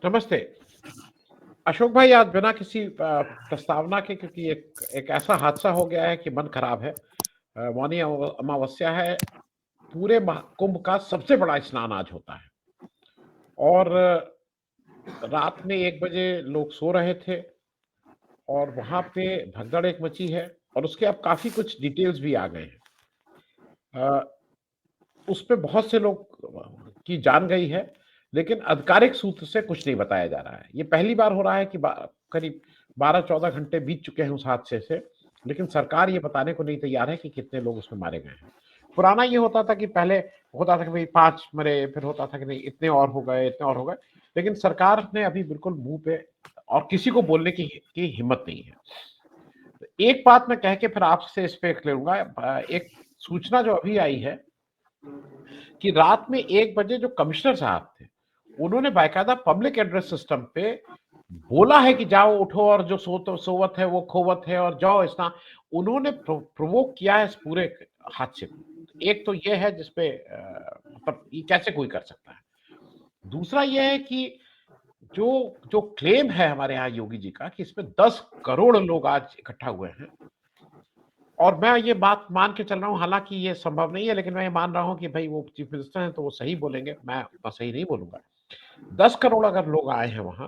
नमस्ते। अशोक भाई, आज बिना किसी प्रस्तावना के, क्योंकि एक एक ऐसा हादसा हो गया है कि मन खराब है। मौनी अमावस्या है। पूरे कुंभ का सबसे बड़ा स्नान आज होता है और रात में 1 बजे लोग सो रहे थे और वहां पे भगदड़ एक मची है और उसके अब काफी कुछ डिटेल्स भी आ गए हैं। अ, उस पे बहुत से लोग की जान गई है, लेकिन आधिकारिक सूत्र से कुछ नहीं बताया जा रहा है। ये पहली बार हो रहा है कि करीब 12-14 घंटे बीत चुके हैं उस हादसे से, लेकिन सरकार ये बताने को नहीं तैयार है कि कितने लोग उसमें मारे गए हैं। पुराना ये होता था कि पहले होता था कि भाई 5 मरे, फिर होता था कि नहीं इतने और हो गए, इतने और हो गए। लेकिन सरकार ने अभी बिल्कुल मुँह पे और किसी को बोलने की हिम्मत नहीं है। तो एक बात मैं कह के फिर आपसे इस पे लूँगा। एक सूचना जो अभी आई है कि रात में 1 बजे जो कमिश्नर साहब थे, उन्होंने बाकायदा पब्लिक एड्रेस सिस्टम पे बोला है कि जाओ उठो और जो सोवत है वो खोवत है और जाओ स्नान। उन्होंने प्रोवोक किया है इस पूरे हादसे को। एक तो ये है जिसपे मतलब ये कैसे कोई कर सकता है। दूसरा ये है कि जो जो क्लेम है हमारे यहाँ योगी जी का कि इसमें 10 करोड़ लोग आज इकट्ठा हुए हैं, और मैं ये बात मान के चल रहा हूँ, हालांकि ये संभव नहीं है, लेकिन मैं ये मान रहा हूँ कि भाई वो चीफ मिनिस्टर हैं तो वो सही बोलेंगे, मैं उतना सही नहीं बोलूंगा। 10 करोड़ अगर लोग आए हैं वहां,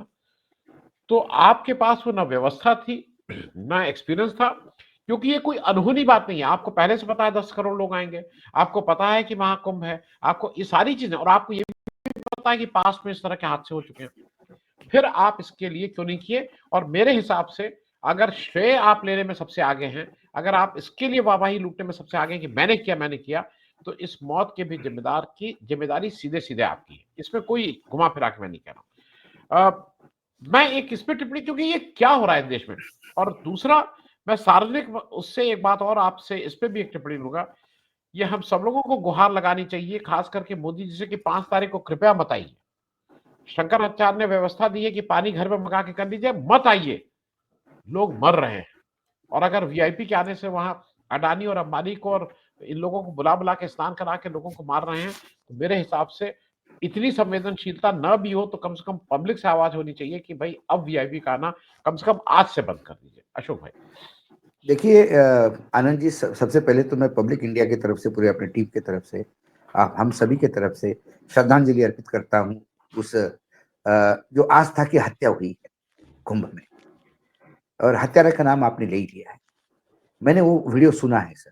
तो आपके पास वो ना व्यवस्था थी, ना एक्सपीरियंस था, क्योंकि ये कोई अनहोनी बात नहीं है। आपको पहले से पता है 10 करोड़ लोग आएंगे, आपको पता है कि महाकुंभ है, आपको ये सारी चीजें, और आपको ये भी पता है कि पास में इस तरह के हादसे हो चुके हैं। फिर आप इसके लिए क्यों नहीं किए? और मेरे हिसाब से अगर श्रेय आप लेने में सबसे आगे हैं, अगर आप इसके लिए वाहवाही लूटने में सबसे आगे हैं कि मैंने किया, तो इस मौत के भी जिम्मेदार की जिम्मेदारी सीधे सीधे आपकी है। इसमें कोई घुमा फिरा के मैं नहीं कह रहा हूं। मैं एक इस पे टिप्पणी, क्योंकि ये क्या हो रहा है देश में। और दूसरा, मैं सार्वजनिक उससे एक बात और आपसे इस पे भी एक टिप्पणी लूंगा। ये हम सब लोगों को गुहार लगानी चाहिए, खास करके मोदी जी से, कि 5 तारीख को कृपया मत आइए। शंकराचार्य ने व्यवस्था दी है कि पानी घर में मंगा के कर लीजिए, मत आइए, लोग मर रहे हैं। और अगर वीआईपी के आने से वहां अडानी और अंबानी को और इन लोगों को बुला बुला के स्नान करा के लोगों को मार रहे हैं, तो मेरे हिसाब से इतनी संवेदनशीलता न भी हो तो कम से कम पब्लिक से आवाज होनी चाहिए कि भाई अब वीआईपी का आना कम से कम आज से बंद कर दीजिए। अशोक भाई। देखिए आनंद जी, सबसे पहले तो मैं पब्लिक इंडिया की तरफ से, पूरे अपने टीम की तरफ से, हम सभी की तरफ से श्रद्धांजलि अर्पित करता हूँ उस जो आस्था की हत्या हुई है कुंभ में। और हत्यारा का नाम आपने ले ही लिया है। मैंने वो वीडियो सुना है सर।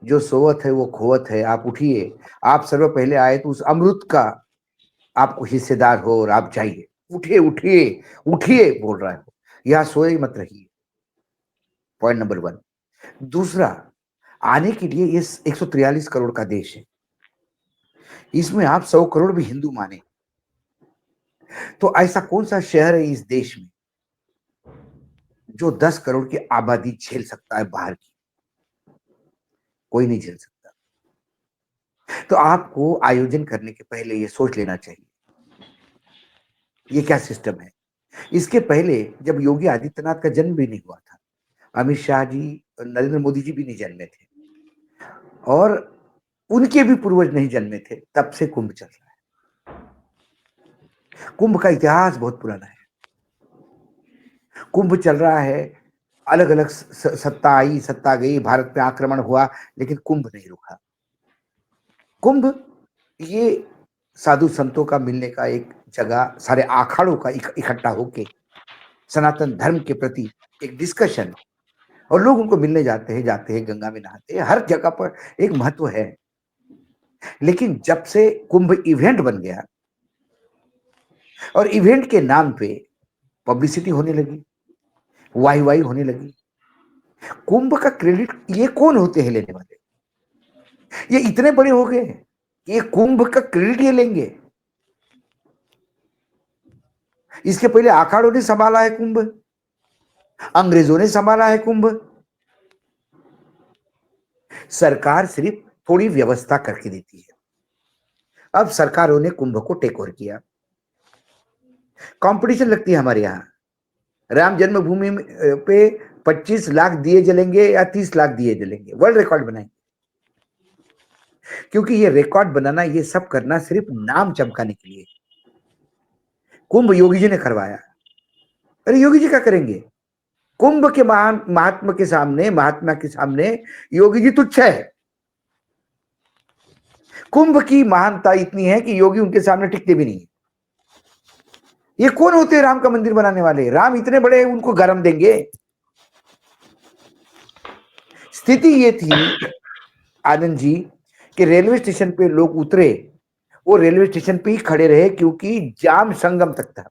जो सोवत है वो खोवत है। आप उठिए, आप सर्व पहले आए तो उस अमृत का आप हिस्सेदार हो और आप जाइए। उठिए उठिए उठिए बोल रहा है। यहाँ सोए मत रहिए। Point number 1। दूसरा, आने के लिए ये 143 करोड़ का देश है। इसमें आप 100 करोड़ भी हिंदू माने तो ऐसा कौन सा शहर है इस देश में जो 10 करोड़ की आबादी झेल सकता है बाहर की? कोई नहीं झेल सकता। तो आपको आयोजन करने के पहले ये सोच लेना चाहिए ये क्या सिस्टम है। इसके पहले जब योगी आदित्यनाथ का जन्म भी नहीं हुआ था, अमित शाह जी, नरेंद्र मोदी जी भी नहीं जन्मे थे, और उनके भी पूर्वज नहीं जन्मे थे, तब से कुंभ चल रहा है। कुंभ का इतिहास बहुत पुराना है। कुंभ चल रहा है। अलग अलग सत्ता आई, सत्ता गई, भारत पे आक्रमण हुआ, लेकिन कुंभ नहीं रुका। कुंभ ये साधु संतों का मिलने का एक जगह, सारे अखाड़ों का इकट्ठा होके सनातन धर्म के प्रति एक डिस्कशन, और लोग उनको मिलने जाते हैं, गंगा में नहाते हैं, हर जगह पर एक महत्व है। लेकिन जब से कुंभ इवेंट बन गया और इवेंट के नाम पे पब्लिसिटी होने लगी, वाई वाई होने लगी, कुंभ का क्रेडिट ये कौन होते हैं लेने वाले? ये इतने बड़े हो गए ये कुंभ का क्रेडिट ये लेंगे। इसके पहले अखाड़ों ने संभाला है कुंभ, अंग्रेजों ने संभाला है कुंभ। सरकार सिर्फ थोड़ी व्यवस्था करके देती है। अब सरकारों ने कुंभ को टेक ओवर किया। कंपटीशन लगती है हमारे यहाँ। राम जन्मभूमि पे 25 लाख दिए जलेंगे या 30 लाख दिए जलेंगे, वर्ल्ड रिकॉर्ड बनाएंगे। क्योंकि ये रिकॉर्ड बनाना, ये सब करना सिर्फ नाम चमकाने के लिए। कुंभ योगी जी ने करवाया। अरे योगी जी क्या करेंगे? कुंभ के महात्मा के सामने योगी जी तुच्छ है। कुंभ की महानता इतनी है कि योगी उनके सामने टिकते भी नहीं। ये कौन होते हैं राम का मंदिर बनाने वाले? राम इतने बड़े हैं, उनको गरम देंगे? स्थिति ये थी आनंद जी कि रेलवे स्टेशन पे लोग उतरे, वो रेलवे स्टेशन पे ही खड़े रहे क्योंकि जाम संगम तक था।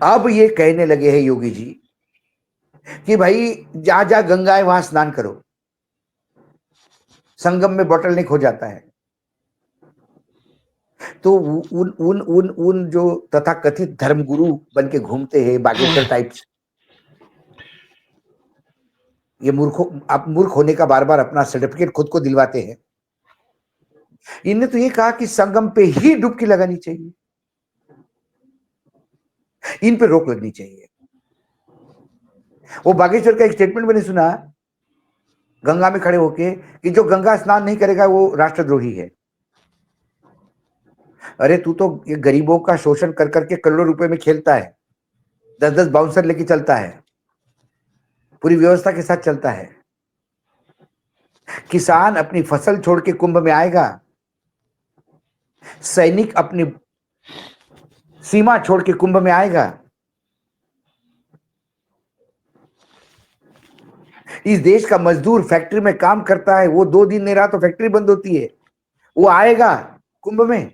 अब ये कहने लगे हैं योगी जी कि भाई जहां जहां गंगा है वहां स्नान करो, संगम में बोटल नेक हो जाता है। तो उन उन उन उन जो तथाकथित धर्मगुरु बन के घूमते हैं बागेश्वर टाइप्स, ये आप मूर्ख होने का बार बार अपना सर्टिफिकेट खुद को दिलवाते हैं। इनने तो ये कहा कि संगम पे ही डुबकी लगानी चाहिए, इन पे रोक लगनी चाहिए। वो बागेश्वर का एक स्टेटमेंट मैंने सुना गंगा में खड़े होके कि जो गंगा स्नान नहीं करेगा वो राष्ट्रद्रोही है। अरे तू तो ये गरीबों का शोषण कर करके करोड़ों रुपए में खेलता है, 10-10 बाउंसर लेके चलता है, पूरी व्यवस्था के साथ चलता है। किसान अपनी फसल छोड़ के कुंभ में आएगा, सैनिक अपनी सीमा छोड़ के कुंभ में आएगा। इस देश का मजदूर फैक्ट्री में काम करता है, वो 2 दिन नहीं रहा तो फैक्ट्री बंद होती है, वो आएगा कुंभ में।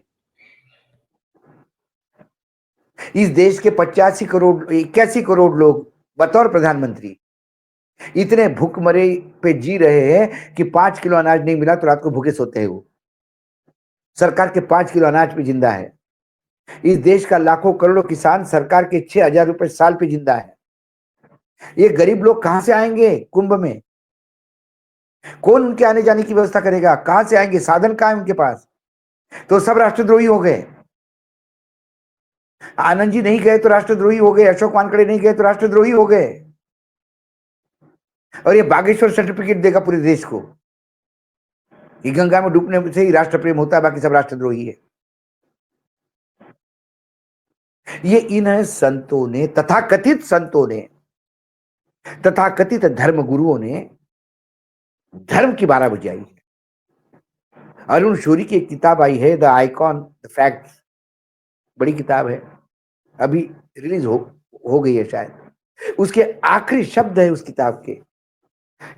इस देश के 81 करोड़ लोग बतौर प्रधानमंत्री इतने भूखमरे पे जी रहे हैं कि 5 किलो अनाज नहीं मिला तो रात को भूखे सोते हैं। वो सरकार के 5 किलो अनाज पे जिंदा है। इस देश का लाखों करोड़ों किसान सरकार के 6,000 रुपए साल पे जिंदा है। ये गरीब लोग कहां से आएंगे कुंभ में? कौन उनके आने जाने की व्यवस्था करेगा? कहां से आएंगे? साधन कहां है उनके पास? तो सब राष्ट्रद्रोही हो गए। आनंद जी नहीं गए तो राष्ट्रद्रोही हो गए, अशोक वानखड़े नहीं गए तो राष्ट्रद्रोही हो गए। और ये बागेश्वर सर्टिफिकेट देगा पूरे देश को कि गंगा में डूबने से ही राष्ट्र प्रेम होता है, बाकी सब राष्ट्रद्रोही है। ये इन संतों ने, तथाकथित धर्म गुरुओं ने धर्म की बारह बजाई है। अरुण शौरी की एक किताब आई है, द आइकॉन द फैक्ट्स, बड़ी किताब है, अभी रिलीज हो गई है शायद। उसके आखिरी शब्द है उस किताब के,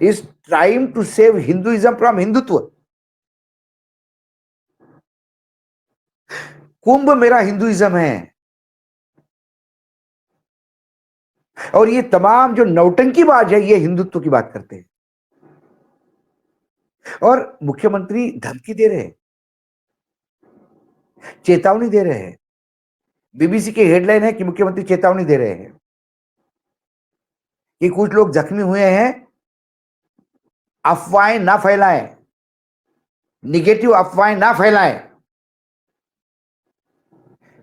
is trying to save Hinduism from Hindutva. Kumbh मेरा हिंदुइज्म है। और ये तमाम जो नौटंकीबाज है ये हिंदुत्व की बात करते हैं। और मुख्यमंत्री धमकी दे रहे हैं, चेतावनी दे रहे हैं। बीबीसी की हेडलाइन है कि मुख्यमंत्री चेतावनी दे रहे हैं कि कुछ लोग जख्मी हुए हैं, अफवाहें ना फैलाएं, निगेटिव अफवाहें ना फैलाएं।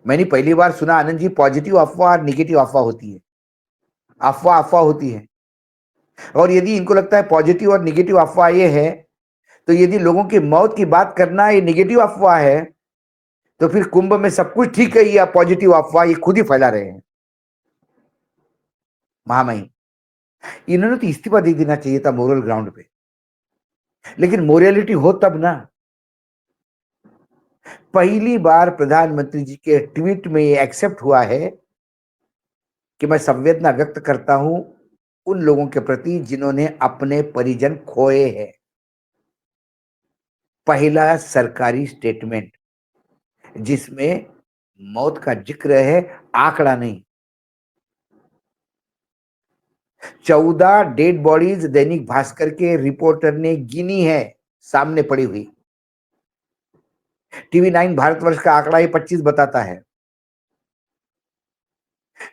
मैंने पहली बार सुना आनंद जी, पॉजिटिव अफवाह और निगेटिव अफवाह होती है। अफवाह होती है। और यदि इनको लगता है पॉजिटिव और निगेटिव अफवाह ये है, तो यदि लोगों की मौत की बात करना ये निगेटिव अफवाह है, तो फिर कुंभ में सब कुछ ठीक है या पॉजिटिव अफवाह ये खुद ही फैला रहे हैं। महामहिम, इन्होंने तो इस्तीफा दे देना चाहिए था मोरल ग्राउंड पे, लेकिन मोरालिटी हो तब ना। पहली बार प्रधानमंत्री जी के ट्वीट में ये एक्सेप्ट हुआ है कि मैं संवेदना व्यक्त करता हूं उन लोगों के प्रति जिन्होंने अपने परिजन खोए हैं। पहला सरकारी स्टेटमेंट जिसमें मौत का जिक्र है, आंकड़ा नहीं। 14 डेड बॉडीज दैनिक भास्कर के रिपोर्टर ने गिनी है, सामने पड़ी हुई। टीवी 9 भारतवर्ष का आंकड़ा ये 25 बताता है।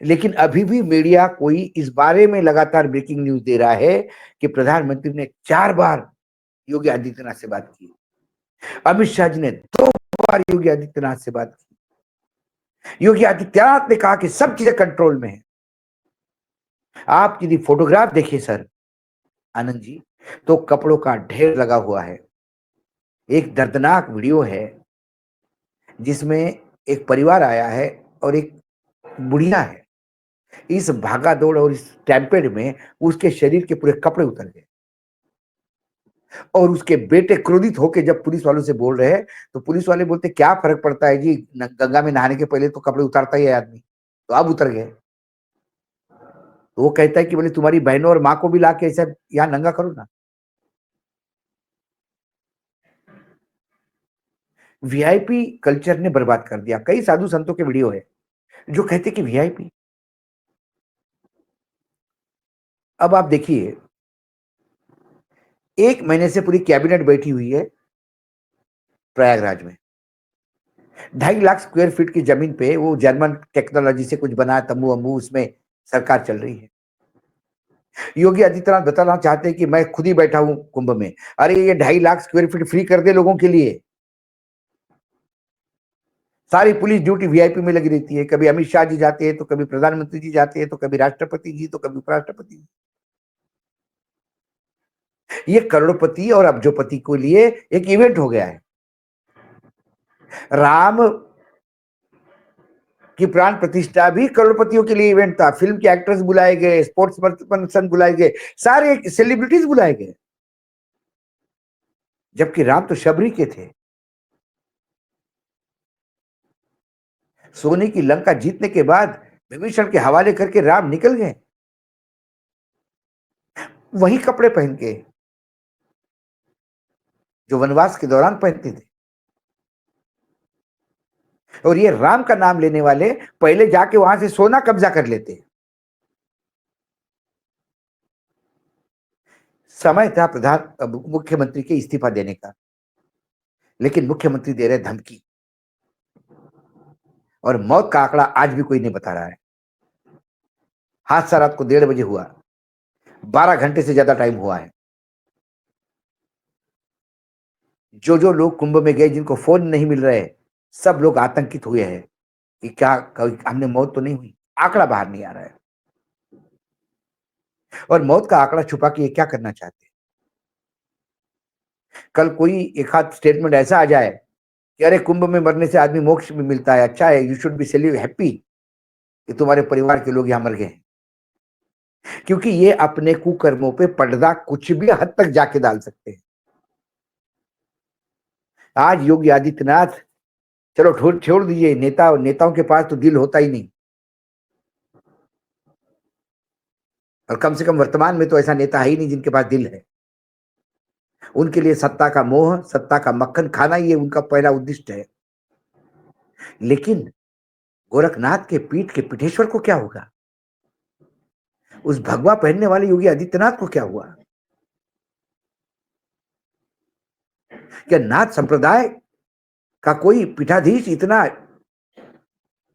लेकिन अभी भी मीडिया कोई इस बारे में लगातार ब्रेकिंग न्यूज दे रहा है कि प्रधानमंत्री ने 4 बार योगी आदित्यनाथ से बात की, अमित शाह जी ने 2 बार योगी आदित्यनाथ से बात की। योगी आदित्यनाथ ने कहा कि सब चीजें कंट्रोल में है। आप यदि फोटोग्राफ देखिए सर आनंद जी, तो कपड़ों का ढेर लगा हुआ है। एक दर्दनाक वीडियो है जिसमें एक परिवार आया है और एक बुढ़िया है। इस भागा दौड़ और इस स्टैम्पेड में उसके शरीर के पूरे कपड़े उतर गए और उसके बेटे क्रोधित होकर जब पुलिस वालों से बोल रहे हैं तो पुलिस वाले बोलते क्या फर्क पड़ता है जी, गंगा में नहाने के पहले तो कपड़े उतारता ही है आदमी, तो अब उतर गए। तो वो कहता है कि बोले तुम्हारी बहनों और माँ को भी लाके ऐसा यहाँ नंगा करो ना। वीआईपी कल्चर ने बर्बाद कर दिया। कई साधु संतों के वीडियो है जो कहते कि वीआईपी। अब आप देखिए, 1 महीने से पूरी कैबिनेट बैठी हुई है प्रयागराज में। 2.5 लाख स्क्वायर फीट की जमीन पे वो जर्मन टेक्नोलॉजी से कुछ बना तंबू अम्बू, उसमें सरकार चल रही है। योगी आदित्यनाथ बताना चाहते हैं कि मैं खुद ही बैठा हूं कुंभ में। अरे ये 2.5 लाख स्क्वायर फीट फ्री कर दे लोगों के लिए। सारी पुलिस ड्यूटी वीआईपी में लगी रहती है। कभी अमित शाह जी जाते हैं तो कभी प्रधानमंत्री जी जाते हैं तो कभी राष्ट्रपति जी तो कभी उपराष्ट्रपति जी। ये करोड़पति और अब्जोपति के लिए एक इवेंट हो गया है। राम की प्राण प्रतिष्ठा भी करोड़पतियों के लिए इवेंट था। फिल्म के एक्टर्स बुलाए गए, स्पोर्ट्स पर्सन बुलाए गए, सारे सेलिब्रिटीज बुलाए गए, जबकि राम तो शबरी के थे। सोने की लंका जीतने के बाद विभीषण के हवाले करके राम निकल गए, वही कपड़े पहन के जो वनवास के दौरान पहनते थे। और ये राम का नाम लेने वाले पहले जाके वहां से सोना कब्जा कर लेते। समय था मुख्यमंत्री के इस्तीफा देने का, लेकिन मुख्यमंत्री दे रहे धमकी। और मौत का आंकड़ा आज भी कोई नहीं बता रहा है। हादसा रात को 1:30 बजे हुआ, 12 घंटे से ज्यादा टाइम हुआ है। जो जो लोग कुंभ में गए जिनको फोन नहीं मिल रहे, सब लोग आतंकित हुए हैं कि क्या हमने मौत तो नहीं हुई। आंकड़ा बाहर नहीं आ रहा है। और मौत का आंकड़ा छुपा के ये क्या करना चाहते हैं? कल कोई एक आध स्टेटमेंट ऐसा आ जाए कि अरे कुंभ में मरने से आदमी मोक्ष भी मिलता है, अच्छा है, यू शुड बी सेल्यू हैप्पी कि तुम्हारे परिवार के लोग यहां मर गए। क्योंकि ये अपने कुकर्मों पे पर्दा कुछ भी हद तक जाके डाल सकते हैं। आज योगी आदित्यनाथ, चलो छोड़ दीजिए, नेताओं के पास तो दिल होता ही नहीं। और कम से कम वर्तमान में तो ऐसा नेता है ही नहीं जिनके पास दिल है। उनके लिए सत्ता का मोह, सत्ता का मक्खन खाना ही उनका पहला उद्दिष्ट है। लेकिन गोरखनाथ के पीठ के पीठेश्वर को क्या होगा? उस भगवा पहनने वाले योगी आदित्यनाथ को क्या हुआ? क्या नाथ संप्रदाय का कोई पीठाधीश इतना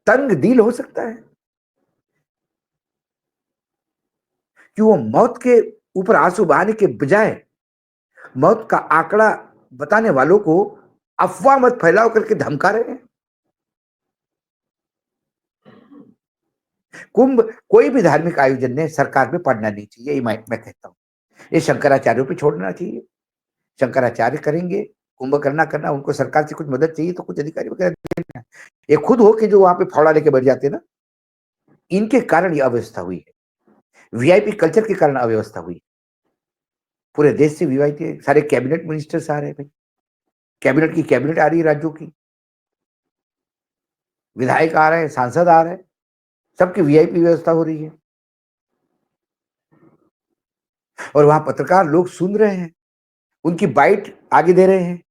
तंग दिल हो सकता है कि वो मौत के ऊपर आंसू बहाने के बजाय मौत का आंकड़ा बताने वालों को अफवाह मत फैलाओ करके धमका रहे हैं? कुंभ कोई भी धार्मिक आयोजन ने सरकार में पड़ना नहीं चाहिए, ये मैं कहता हूं। ये शंकराचार्यों पे छोड़ना चाहिए। शंकराचार्य करेंगे, कुंभ करना उनको सरकार से कुछ मदद चाहिए तो कुछ अधिकारी वगैरह देना। ये खुद हो के जो वहां पे फावड़ा लेके बैठ जाते ना, इनके कारण ये अव्यवस्था हुई है। वीआईपी कल्चर के कारण अव्यवस्था हुई। पूरे देश से वीआईपी, सारे कैबिनेट मिनिस्टर्स आ रहे हैं भाई, कैबिनेट आ रही है राज्यों की, विधायक आ रहे हैं, सांसद आ रहे हैं, सबकी वीआईपी व्यवस्था हो रही है। और वहां पत्रकार लोग सुन रहे हैं, उनकी बाइट आगे दे रहे हैं।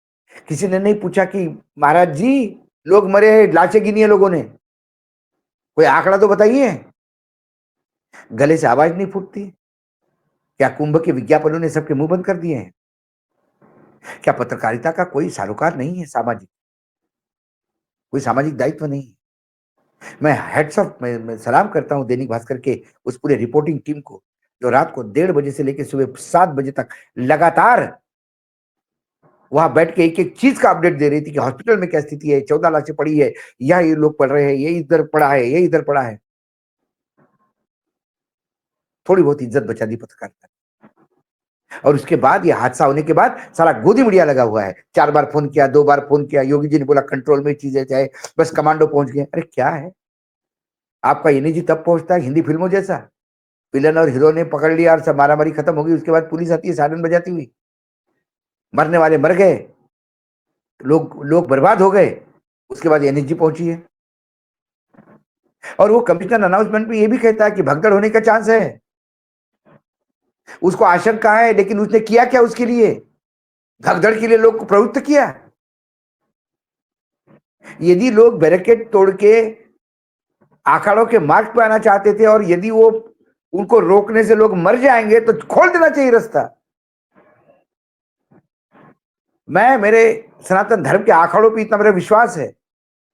किसी ने नहीं पूछा कि महाराज जी लोग मरे हैं, लाशें गिनी है लोगों ने, कोई आंकड़ा तो बताइए। गले से आवाज नहीं फूटती। क्या कुंभ के विज्ञापनों ने सबके मुंह बंद कर दिए हैं? क्या पत्रकारिता का कोई सरोकार नहीं है? कोई सामाजिक दायित्व नहीं है? मैं हेड्स ऑफ मैं सलाम करता हूं दैनिक भास्कर के उस पूरे रिपोर्टिंग टीम को, जो रात को 1:30 बजे से लेकर सुबह 7 बजे तक लगातार वहां बैठ के एक एक चीज का अपडेट दे रही थी कि हॉस्पिटल में क्या स्थिति है, 14 लाशें पड़ी है, यह ये लोग पढ़ रहे हैं, ये इधर पड़ा है, ये इधर पड़ा है। थोड़ी बहुत इज्जत बचा दी पत्रकारिता। और उसके बाद ये हादसा होने के बाद सारा गोदी मीडिया लगा हुआ है, 4 बार फोन किया, 2 बार फोन किया, योगी जी ने बोला कंट्रोल में चीजें जाए, बस कमांडो पहुंच गए। अरे क्या है, आपका एनर्जी तब पहुंचता है हिंदी फिल्मों जैसा, विलन और हीरो ने पकड़ लिया और सब मारामारी खत्म हो गई, उसके बाद पुलिस आती है सायरन बजाती हुई, मरने वाले मर गए, लोग लोग बर्बाद हो गए, उसके बाद एनर्जी पहुंची है। और वो कमिश्नर अनाउंसमेंट में ये भी कहता है कि भगदड़ होने का चांस है, उसको आशंका है, लेकिन उसने किया क्या उसके लिए, भगदड़ के लिए लोग को प्रवृत्त किया। यदि लोग बैरिकेड तोड़ के अखाड़ों के मार्ग पे आना चाहते थे और यदि वो उनको रोकने से लोग मर जाएंगे तो खोल देना चाहिए रास्ता। मैं मेरे सनातन धर्म के अखाड़ों पे इतना मेरा विश्वास है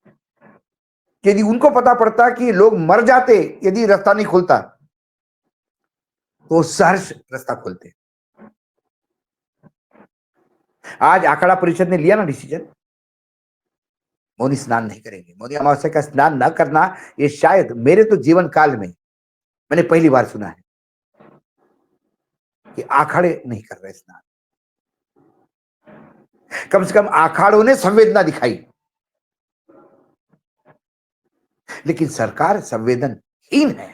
कि यदि उनको पता पड़ता कि लोग मर जाते यदि रास्ता नहीं खुलता तो सहर्ष रास्ता खोलते। आज अखाड़ा परिषद ने लिया ना डिसीजन, मौनी स्नान नहीं करेंगे, मौनी अमावस्या का स्नान न करना, ये शायद मेरे तो जीवन काल में मैंने पहली बार सुना है कि अखाड़े नहीं कर रहे स्नान। कम से कम अखाड़ों ने संवेदना दिखाई, लेकिन सरकार संवेदनहीन है,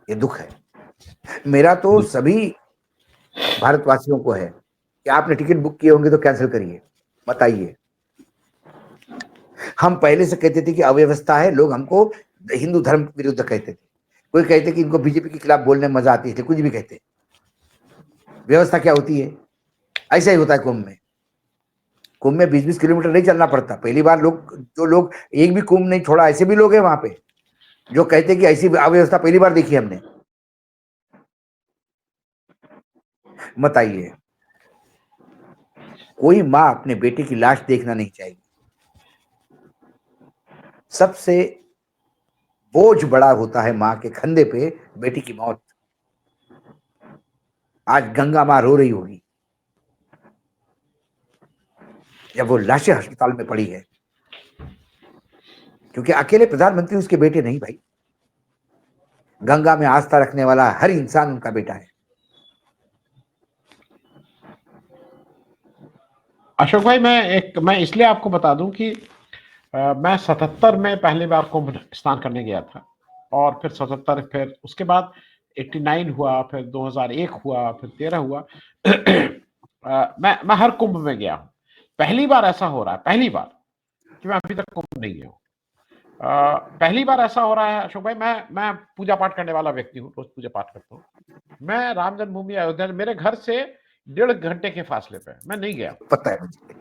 ये दुख है। मेरा तो सभी भारतवासियों को है कि आपने टिकट बुक किए होंगे तो कैंसिल करिए, मत आइए। हम पहले से कहते थे कि अव्यवस्था है, लोग हमको हिंदू धर्म विरुद्ध कहते थे, कोई कहते कि इनको बीजेपी के खिलाफ बोलने में मजा आती है, कुछ भी कहते। व्यवस्था क्या होती है, ऐसा ही होता है कुंभ में। कुंभ में 20-20 किलोमीटर नहीं चलना पड़ता। पहली बार जो लोग एक भी कुंभ नहीं छोड़ा, ऐसे भी लोग हैं वहां पे जो कहते कि ऐसी अव्यवस्था पहली बार देखी हमने। मत आइए। कोई माँ अपने बेटे की लाश देखना नहीं चाहेगी। सबसे बोझ बड़ा होता है माँ के कंधे पे बेटी की मौत। आज गंगा माँ रो रही होगी जब वो लाशें अस्पताल में पड़ी है, क्योंकि अकेले प्रधानमंत्री उसके बेटे नहीं भाई, गंगा में आस्था रखने वाला हर इंसान उनका बेटा है। अशोक भाई, मैं इसलिए आपको बता दूं कि मैं 77 में पहली बार कुंभ स्नान करने गया था, और फिर 77, फिर उसके बाद 89 हुआ, फिर 2001 हुआ, फिर 13 हुआ। मैं हर कुंभ में गया हूं। पहली बार ऐसा हो रहा है, पहली बार, कि मैं अभी तक कुंभ नहीं गया हूं। पहली बार ऐसा हो रहा है अशोक भाई। मैं पूजा पाठ करने वाला व्यक्ति हूँ, रोज पूजा पाठ करता हूँ। मैं राम जन्मभूमि अयोध्या, मेरे घर से 1.5 घंटे के फासले पे, मैं नहीं गया, पता है मुझे।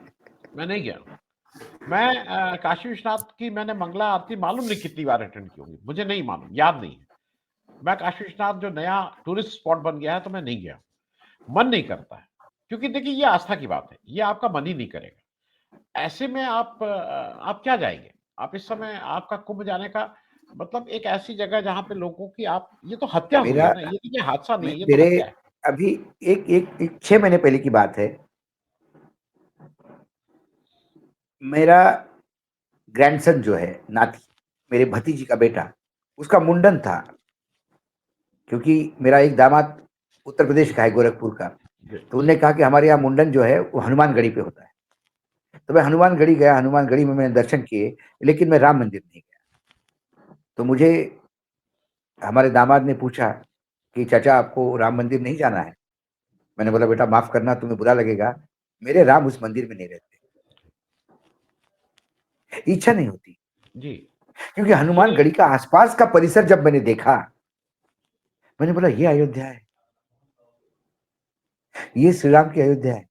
मैं नहीं गया। मैं काशी विश्वनाथ की मैंने मंगला आरती मालूम नहीं कितनी बार अटेंड की होगी, मुझे नहीं मालूम, याद नहीं है। मैं काशी विश्वनाथ जो नया टूरिस्ट स्पॉट बन गया है, तो मैं नहीं गया, मन नहीं करता है। क्योंकि देखिए, ये आस्था की बात है, ये आपका मन ही नहीं करेगा। ऐसे में आप क्या जाएंगे? आप इस समय, आपका कुंभ जाने का मतलब एक ऐसी जगह जहां पे लोगों की, आप, ये तो हत्या हुई मेरा है ना, ये हादसा नहीं है, ये तो मेरे हत्या है। अभी एक 6 महीने पहले की बात है। मेरा ग्रैंडसन जो है, नाती, मेरे भतीजी का बेटा, उसका मुंडन था। क्योंकि मेरा एक दामाद उत्तर प्रदेश का है, गोरखपुर का, तो उन्होंने कहा कि हमारे यहाँ मुंडन जो है वो हनुमानगढ़ी पे होता है। तो मैं हनुमानगढ़ी गया, हनुमानगढ़ी में मैंने दर्शन किए, लेकिन मैं राम मंदिर नहीं गया। तो मुझे हमारे दामाद ने पूछा कि चाचा आपको राम मंदिर नहीं जाना है? मैंने बोला बेटा माफ करना, तुम्हें बुरा लगेगा, मेरे राम उस मंदिर में नहीं रहते, इच्छा नहीं होती। जी। क्योंकि एक्चुअली हनुमानगढ़ी का आसपास का परिसर जब मैंने देखा, मैंने बोला ये अयोध्या है, ये श्री राम की अयोध्या है।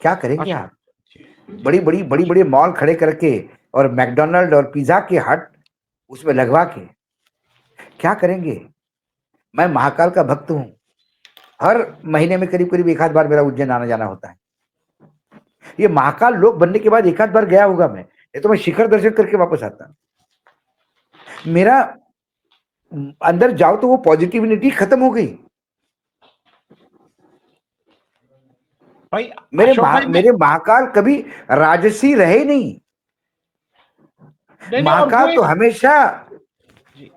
क्या करेंगे अच्छा। आप? जी। बड़ी बड़ी मॉल खड़े करके और मैकडोनल्ड और पिज्जा के हट उसमें लगवा के क्या करेंगे? मैं महाकाल का भक्त हूं, हर महीने में करीब करीब एक आध बार मेरा उज्जैन आना जाना होता है। ये महाकाल लोक बनने के बाद एक आध बार गया होगा मैं, ये तो मैं शिखर दर्शन करके वापस आता। मेरा अंदर जाओ तो वो पॉजिटिविटी खत्म हो गई। भाई, अशोक भाई, मेरे महाकाल कभी राजसी रहे नहीं। नहीं नहीं, और वो महाकाल तो एक, हमेशा जी,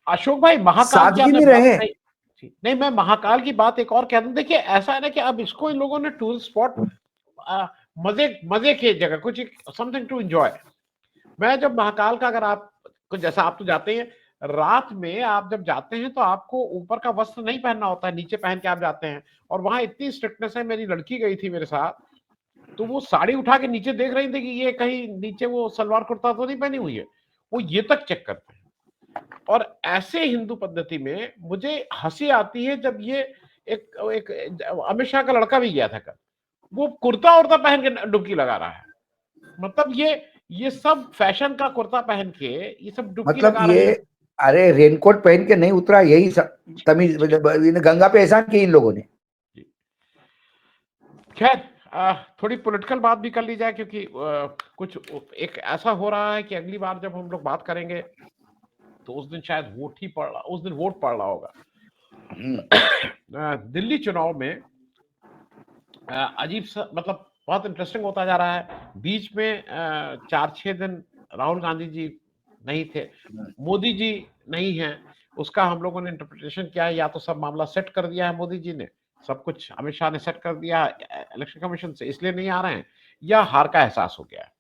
अशोक भाई, महाकाल की सादगी आपने में बात रहे। नहीं जी, नहीं, मैं महाकाल की बात एक और कह दूं। देखिए, ऐसा है ना कि अब इसको इन लोगों ने टूरिस्ट स्पॉट, मजे मजे की जगह, कुछ समथिंग टू एंजॉय। मैं जब महाकाल का, अगर आप कुछ, जैसा आप तो जाते हैं, रात में आप जब जाते हैं तो आपको ऊपर का वस्त्र नहीं पहनना होता है, नीचे पहन के आप जाते हैं। और वहां इतनी स्ट्रिक्टनेस है, मेरी लड़की गई थी मेरे साथ, तो वो साड़ी उठा के नीचे देख रही थी कि ये कहीं नीचे वो सलवार कुर्ता तो नहीं पहनी हुई है, वो ये तक चेक करते हैं। और ऐसे हिंदू पद्धति में मुझे हंसी आती है जब ये एक एक अमित शाह का लड़का भी गया था कल, वो कुर्ता उर्ता पहन के डुबकी लगा रहा है। मतलब ये सब फैशन का कुर्ता पहन के ये सब डुबकी मतलब लगा रहे ये, हैं। अरे रेनकोट पहन के नहीं उतरा, यही तमीज, मतलब गंगा पे एहसान किया इन लोगों ने। खैर, थोड़ी पॉलिटिकल बात भी कर ली जाए, क्योंकि कुछ एक ऐसा हो रहा है कि अगली बार जब हम लोग बात करेंगे तो उस दिन शायद उस दिन वोट पड़ रहा होगा। दिल्ली चुनाव में अजीब सा, मतलब बहुत इंटरेस्टिंग होता जा रहा है। बीच में 4-6 दिन राहुल गांधी जी नहीं थे, मोदी जी नहीं हैं। उसका हम लोगों ने इंटरप्रिटेशन किया है, या तो सब मामला सेट कर दिया है मोदी जी ने, सब कुछ अमित शाह ने सेट कर दिया इलेक्शन कमीशन से, इसलिए नहीं आ रहे हैं, या हार का एहसास हो गया है।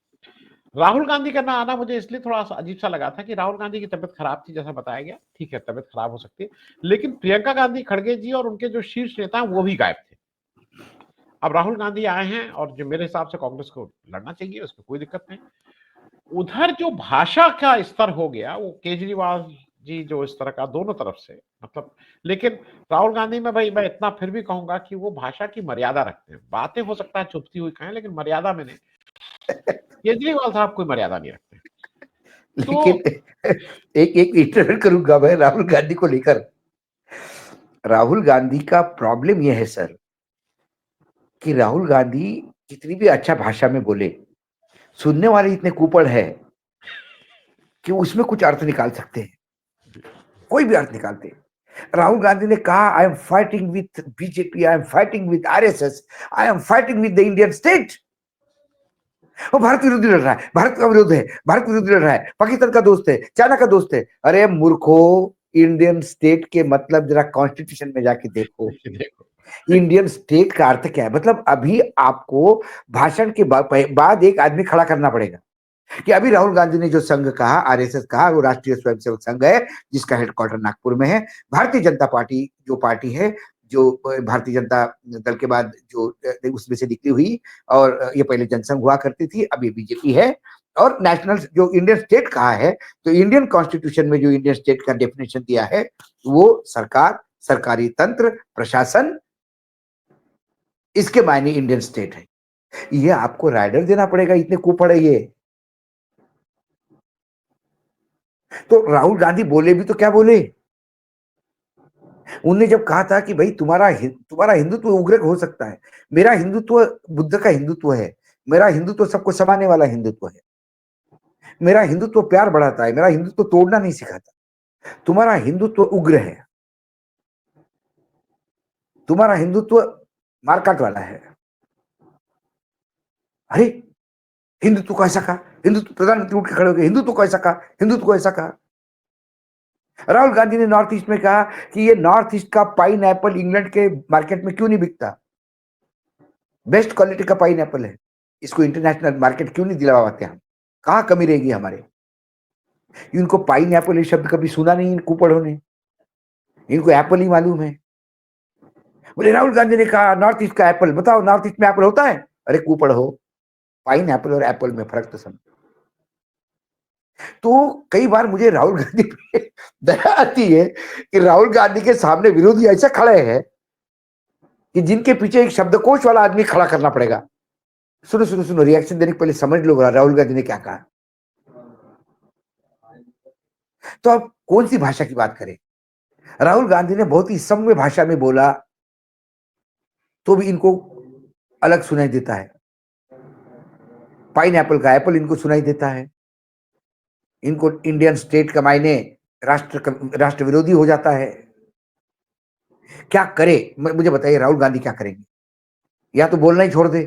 राहुल गांधी का ना आना मुझे इसलिए थोड़ा सा अजीब सा लगा था कि राहुल गांधी की तबीयत खराब थी, जैसा बताया गया, ठीक है, तबीयत खराब हो सकती है, लेकिन प्रियंका गांधी खड़गे जी और उनके जो शीर्ष नेता हैं वो भी गायब थे। अब राहुल गांधी आए हैं, और जो मेरे हिसाब से कांग्रेस को लड़ना चाहिए, उसमें कोई दिक्कत नहीं। उधर जो भाषा का स्तर हो गया, वो केजरीवाल जी जो इस तरह का दोनों तरफ से, मतलब, लेकिन राहुल गांधी में भाई मैं इतना फिर भी कहूंगा कि वो भाषा की मर्यादा रखते हैं। बातें हो सकता है चुभती हुई कहें, लेकिन मर्यादा में नहीं। केजरीवाल साहब कोई मर्यादा नहीं रखते। तो लेकिन एक एक इंटरव्यू करूंगा मैं राहुल गांधी को लेकर। राहुल गांधी का प्रॉब्लम यह है सर, कि राहुल गांधी कितनी भी अच्छा भाषा में बोले, सुनने वाले इतने कुपड़ है कि उसमें कुछ अर्थ निकाल सकते हैं, कोई भी अर्थ निकालते हैं। राहुल गांधी ने कहा, I am fighting with BJP, I am fighting with RSS, I am fighting with the Indian state. वो भारत विरोधी लड़ रहा है, भारत का विरोध है, भारत विरोधी लड़ रहा है, पाकिस्तान का दोस्त है, चाइना का दोस्त है। अरे मूर्खो, इंडियन स्टेट के मतलब जरा कॉन्स्टिट्यूशन में जाके देखो। देखो, इंडियन स्टेट का अर्थ क्या है? मतलब अभी आपको भाषण के बाद एक आदमी खड़ा करना पड़ेगा कि अभी राहुल गांधी ने जो संघ कहा, आरएसएस कहा, वो राष्ट्रीय स्वयंसेवक संघ है, जिसका हेडक्वार्टर नागपुर में है। भारतीय जनता पार्टी जो पार्टी है, जो भारतीय जनता दल के बाद जो उसमें से निकली हुई, और ये पहले जनसंघ हुआ करती थी, अब ये बीजेपी है। और नेशनल जो इंडियन स्टेट कहा है, तो इंडियन कॉन्स्टिट्यूशन में जो इंडियन स्टेट का डेफिनेशन दिया है, वो सरकार, सरकारी तंत्र, प्रशासन, इसके मायने इंडियन स्टेट है। ये आपको राइडर देना पड़ेगा, इतने कुपड़ है ये। तो राहुल गांधी बोले भी तो क्या बोले? उनने जब कहा था कि भाई तुम्हारा हिंदुत्व उग्र हो सकता है, मेरा हिंदुत्व बुद्ध का हिंदुत्व है, मेरा हिंदुत्व सबको समाने वाला हिंदुत्व है, मेरा हिंदुत्व प्यार बढ़ाता है, मेरा हिंदुत्व तोड़ना नहीं सिखाता। तुम्हारा हिंदुत्व उग्र है, तुम्हारा हिंदुत्व मारकाट वाला है। अरे, हिंदुत्व को ऐसा कहा, हिंदुत्व, प्रधानमंत्री उठ के खड़े हो गए, हिंदुत्व को ऐसा कहा, हिंदुत्व को ऐसा कहा। राहुल गांधी ने नॉर्थ ईस्ट में कहा कि ये नॉर्थ ईस्ट का पाइन एप्पल इंग्लैंड के मार्केट में क्यों नहीं बिकता, बेस्ट क्वालिटी का पाइन एप्पल है, इसको इंटरनेशनल मार्केट क्यों नहीं दिला पाते हम, कहाँ कमी रहेगी हमारे? इनको पाइन एप्पल ये शब्द कभी सुना नहीं इन कुपड़ों ने, इनको एप्पल ही मालूम है। बोले राहुल गांधी ने कहा नॉर्थ ईस्ट का एप्पल, बताओ नॉर्थ ईस्ट में एप्पल होता है? अरे कुपड़ हो, पाइन एप्पल और एप्पल में फर्क तो समझो। तो कई बार मुझे राहुल गांधी पे दया आती है कि राहुल गांधी के सामने विरोधी ऐसे खड़े हैं कि जिनके पीछे एक शब्दकोश वाला आदमी खड़ा करना पड़ेगा। सुनो सुनो सुनो, रिएक्शन देने के पहले समझ लो राहुल गांधी ने क्या कहा। तो अब कौन सी भाषा की बात करें? राहुल गांधी ने बहुत ही सौम्य भाषा में बोला, तो भी इनको अलग सुनाई देता है। पाइन एप्पल का एप्पल इनको सुनाई देता है। इनको इंडियन स्टेट का मायने राष्ट्र विरोधी हो जाता है। क्या करे? मुझे बताइए, राहुल गांधी क्या करेंगे? या तो बोलना ही छोड़ दे,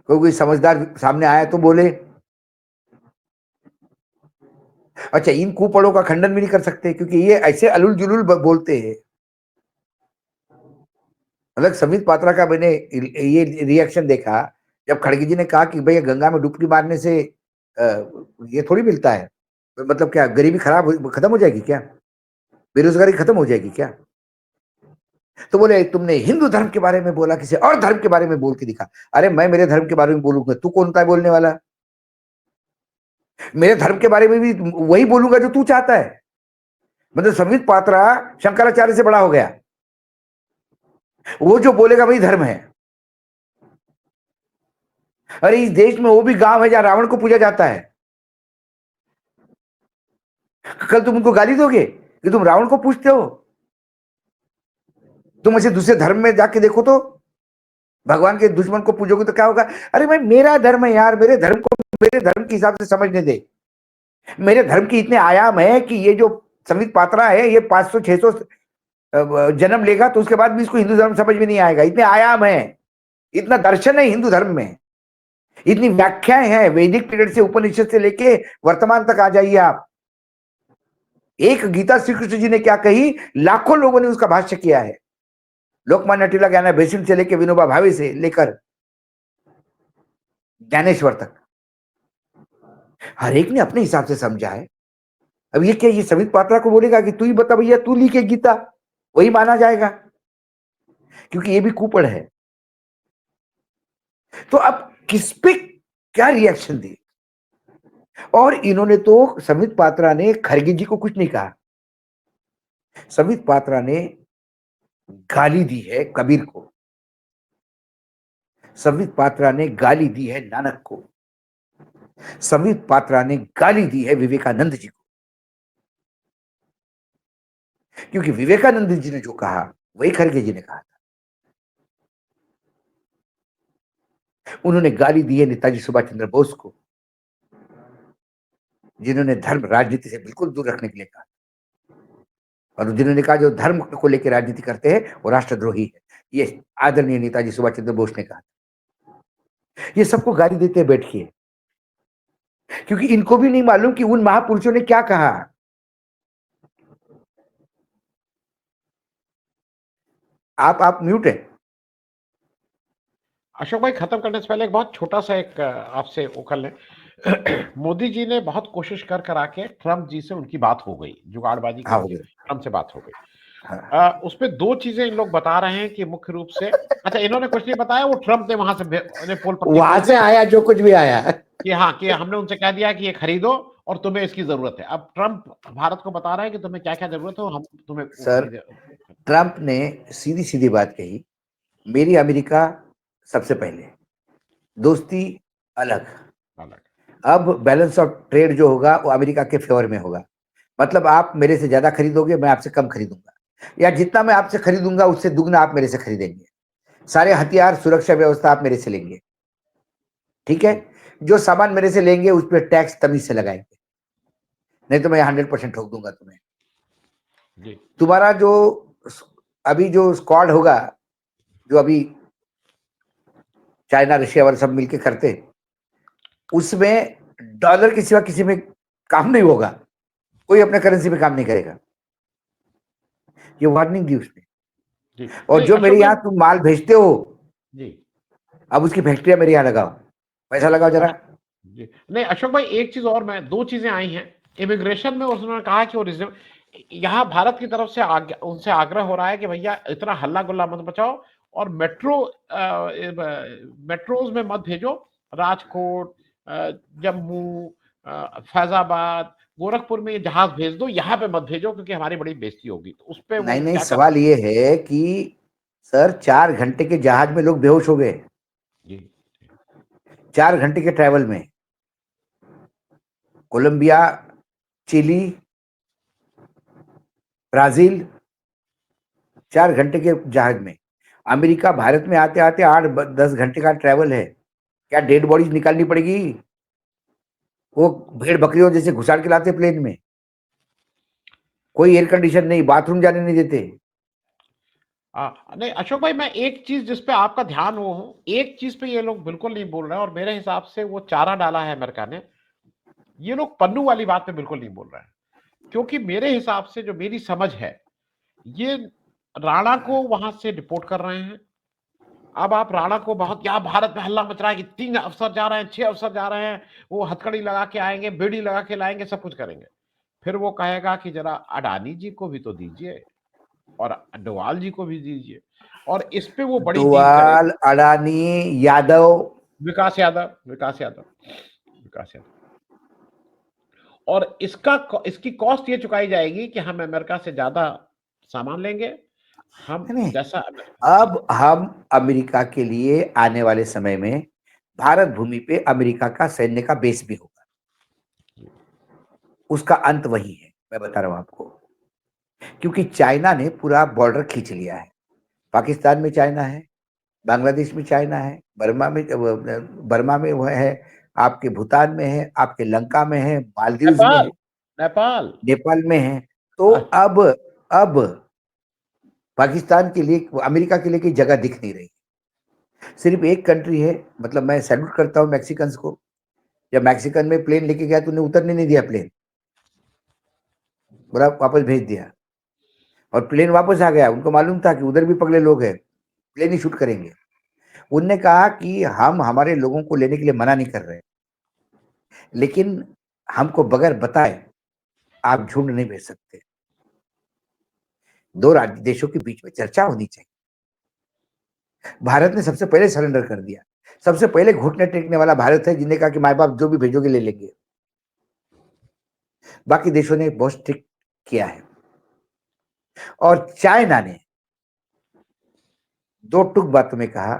कोई समझदार सामने आया तो बोले, अच्छा, इन कुपड़ों का खंडन भी नहीं कर सकते क्योंकि ये ऐसे अलुल जुलुल बोलते हैं। मतलब संबित पात्रा का मैंने ये रिएक्शन देखा जब खड़गे जी ने कहा कि भैया गंगा में डुबकी मारने से ये थोड़ी मिलता है, मतलब क्या गरीबी खत्म हो जाएगी क्या, बेरोजगारी खत्म हो जाएगी क्या? तो बोले तुमने हिंदू धर्म के बारे में बोला, किसी और धर्म के बारे में बोल के दिखा। अरे मैं मेरे धर्म के बारे में बोलूंगा, तू कौन होता है बोलने वाला? मेरे धर्म के बारे में भी वही बोलूंगा जो तू चाहता है। मतलब संबित पात्रा शंकराचार्य से बड़ा हो गया, वो जो बोलेगा वही धर्म है। अरे इस देश में वो भी गांव है जहां रावण को पूजा जाता है। कल तुम उनको गाली दोगे कि तुम रावण को पूजते हो? तुम ऐसे दूसरे धर्म में जाके देखो तो भगवान के दुश्मन को पूजोगे तो क्या होगा? अरे भाई मेरा धर्म है यार, मेरे धर्म को मेरे धर्म के हिसाब से समझने दे। मेरे धर्म के इतने आयाम है कि ये जो संबित पात्रा है ये 500-600 जन्म लेगा तो उसके बाद भी इसको हिंदू धर्म समझ में नहीं आएगा। इतने आयाम है, इतना दर्शन है हिंदू धर्म में, इतनी व्याख्याएं हैं, वैदिक पीरियड से उपनिषद से लेके वर्तमान तक आ जाइए आप। एक गीता श्री कृष्ण जी ने क्या कही, लाखों लोगों ने उसका भाष्य किया है। लोकमान्य टिलक यानी बेसिन से लेकर विनोबा भावे से लेकर ज्ञानेश्वर तक हर एक ने अपने हिसाब से समझा है। अब ये क्या, ये संबित पात्रा को बोलेगा कि तू ही बता भैया, तू लिखे गीता, वही माना जाएगा? क्योंकि ये भी कुपड़ है। तो अब किस पे क्या रिएक्शन दी? और इन्होंने तो, संबित पात्रा ने खरगे जी को कुछ नहीं कहा, संबित पात्रा ने गाली दी है कबीर को, संबित पात्रा ने गाली दी है नानक को, संबित पात्रा ने गाली दी है विवेकानंद जी को। क्योंकि विवेकानंद जी ने जो कहा वही खरगे जी ने कहा था। उन्होंने गाली दी है नेताजी सुभाष चंद्र बोस को, जिन्होंने धर्म राजनीति से बिल्कुल दूर रखने के लिए कहा, और जिन्होंने कहा जो धर्म को लेकर राजनीति करते हैं वो राष्ट्रद्रोही है। ये आदरणीय नेताजी सुभाष चंद्र बोस ने कहा। ये सबको गाली देते बैठिए, क्योंकि इनको भी नहीं मालूम कि उन महापुरुषों ने क्या कहा। आप म्यूट है। अशोक भाई, खत्म करने से पहले एक बहुत छोटा सा एक आपसे वो कर लें। मोदी जी ने बहुत कोशिश कर कर आके ट्रम्प जी से उनकी बात हो गई, जुगाड़बाजी हाँ हो करके गया। ट्रम्प से बात हो गई। हाँ। उसपे दो चीजें इन लोग बता रहे हैं कि मुख्य रूप से, अच्छा इन्होंने कुछ नहीं बताया, वो ट्रम्प ने वहां से पोल पट्टी वहां खोल से दी आया जो कुछ भी आया। कि हाँ, कि हमने उनसे कह दिया कि ये खरीदो और तुम्हें इसकी जरूरत है। अब ट्रम्प भारत को बता रहा है कि तुम्हें क्या क्या जरूरत है, हम तुम्हें वो सर, खरीदे। ट्रंप ने सीधी सीधी बात कही, मेरी अमेरिका सबसे पहले, दोस्ती अलग। अलग। अब बैलेंस ऑफ ट्रेड जो होगा वो अमेरिका के फेवर में होगा। मतलब आप मेरे से ज्यादा खरीदोगे, मैं आपसे कम खरीदूंगा, या जितना मैं आपसे खरीदूंगा उससे दुगना आप मेरे से खरीदेंगे। सारे हथियार, सुरक्षा व्यवस्था आप मेरे से लेंगे, ठीक है? जो सामान मेरे से लेंगे उस पर टैक्स तमीज से लगाएंगे, नहीं तो मैं 100% ठोक दूंगा तुम्हें। जी। तुम्हारा जो अभी जो स्क्वाड होगा, जो अभी चाइना रशिया वाले सब मिलके करते, उसमें डॉलर के सिवा किसी में काम नहीं होगा, कोई अपने करेंसी में काम नहीं करेगा। ये वार्निंग दी उसने। जी और नहीं जो अशोक मेरे भाई। यहाँ तुम माल भेजते हो, जी। अब उसकी फैक्ट्रियां मेरे यहाँ लगाओ, पैसा लगाओ जरा। जी नहीं अशोक भाई, एक चीज और, मैं दो चीजें आई हैं इमिग्रेशन में। उन्होंने कहा कि वो रिजर्व, यहाँ भारत की तरफ से उनसे आग्रह हो रहा है कि भैया इतना हल्ला गुल्ला मत बचाओ और मेट्रोज में मत भेजो। राजकोट, जम्मू, फैजाबाद, गोरखपुर में ये जहाज भेज दो, यहाँ पे मत भेजो क्योंकि हमारी बड़ी बेइज्जती होगी। तो उस पे वो नहीं नहीं, क्या कर। सवाल ये है कि सर 4 घंटे के जहाज में लोग बेहोश हो गए, जी। 4 घंटे के ट्रैवल में, कोलंबिया, चिली, ब्राजील, 4 घंटे के जहाज में। अमेरिका भारत में आते आते 8-10 घंटे का ट्रैवल है। क्या डेड बॉडीज निकालनी पड़ेगी? वो भेड़ बकरियों जैसे घुसाड़ के लाते प्लेन में, कोई एयर कंडीशन नहीं, बाथरूम जाने नहीं देते। नहीं अशोक भाई, मैं एक चीज जिस पे आपका ध्यान वो हूं, एक चीज पे ये लोग बिल्कुल नहीं बोल रहे हैं और मेरे हिसाब से वो चारा डाला है अमेरिका ने। ये लोग पन्नू वाली बात पे बिल्कुल नहीं बोल रहे हैं, क्योंकि मेरे हिसाब से जो मेरी समझ है, ये राणा को वहां से डिपोर्ट कर रहे हैं। अब आप राणा को बहुत, क्या भारत में हल्ला मच रहा है कि 3 अफसर जा रहे हैं, 6 अफसर जा रहे हैं, वो हथकड़ी लगा के आएंगे, बेड़ी लगा के लाएंगे, सब कुछ करेंगे। फिर वो कहेगा कि जरा अडानी जी को भी तो दीजिए और डोवाल जी को भी दीजिए, और इस पे वो बड़ी डील डोवाल, करेगा। अडानी, यादव, विकास यादव, विकास यादव, विकास यादव। और इसकी कॉस्ट ये चुकाई जाएगी कि हम अमेरिका से ज्यादा सामान लेंगे, हम नहीं, जैसा। जी। अब हम अमेरिका के लिए आने वाले समय में भारत भूमि पे अमेरिका का सैन्य का बेस भी होगा। उसका अंत वही है, मैं बता रहा हूं आपको, क्योंकि चाइना ने पूरा बॉर्डर खींच लिया है। पाकिस्तान में चाइना है, बांग्लादेश में चाइना है, बर्मा में वो है, आपके भूटान में है, आपके लंका में है, मालदीव्स में नेपाल, है, नेपाल। नेपाल में है। तो अब पाकिस्तान के लिए, अमेरिका के लिए कोई जगह दिख नहीं रही। सिर्फ एक कंट्री है, मतलब मैं सैल्यूट करता हूँ मैक्सिकन्स को। जब मैक्सिकन में प्लेन लेके गया तो उन्हें उतरने नहीं दिया प्लेन, पूरा वापस भेज दिया, और प्लेन वापस आ गया। उनको मालूम था कि उधर भी पगले लोग हैं, प्लेन ही शूट करेंगे। उनने कहा कि हम हमारे लोगों को लेने के लिए मना नहीं कर रहे, लेकिन हमको बगैर बताए आप झुंड नहीं भेज सकते। दो राज्य देशों के बीच में चर्चा होनी चाहिए। भारत ने सबसे पहले सरेंडर कर दिया। सबसे पहले घुटने टेकने वाला भारत है, जिन्हें कहा कि माए बाप जो भी भेजोगे ले लेंगे। बाकी देशों ने बहुत स्ट्रिक्ट किया है। और चाइना ने दो टूक बातों में कहा,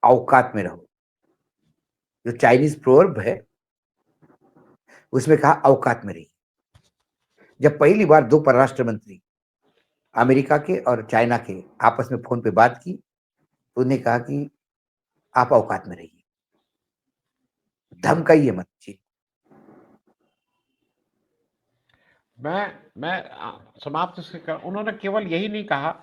औकात में रहो। जो चाइनीज प्रोवर्ब है उसमें कहा औकात में रहिए। जब पहली बार दो परराष्ट्र मंत्री अमेरिका के और चाइना के आपस में फोन पे बात की, तो उन्हें कहा कि आप औकात में रहिए, धमकाइए मत। जी। मैं समाप्त उन्होंने केवल यही नहीं कहा,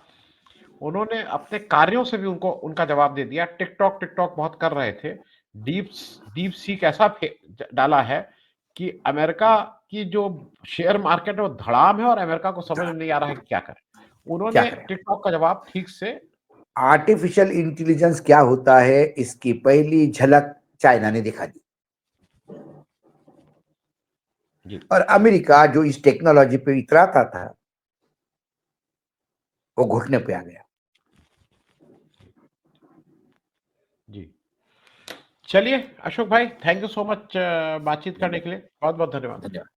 उन्होंने अपने कार्यों से भी उनका जवाब दे दिया। टिकटॉक टिकटॉक बहुत कर रहे थे, डीप डीप सीक ऐसा डाला है कि अमेरिका की जो शेयर मार्केट है वो धड़ाम है, और अमेरिका को समझ में नहीं आ रहा है कि क्या करें। क्या उन्होंने करें? टिकटॉक का जवाब ठीक से। आर्टिफिशियल इंटेलिजेंस क्या होता है, इसकी पहली झलक चाइना ने दिखा दी। जी। और अमेरिका जो इस टेक्नोलॉजी पे इतराता था, वो घुटने पे आ गया। जी। चलिए अशोक भाई, थैंक यू सो मच बातचीत करने के लिए, बहुत बहुत धन्यवाद। धन्यवाद।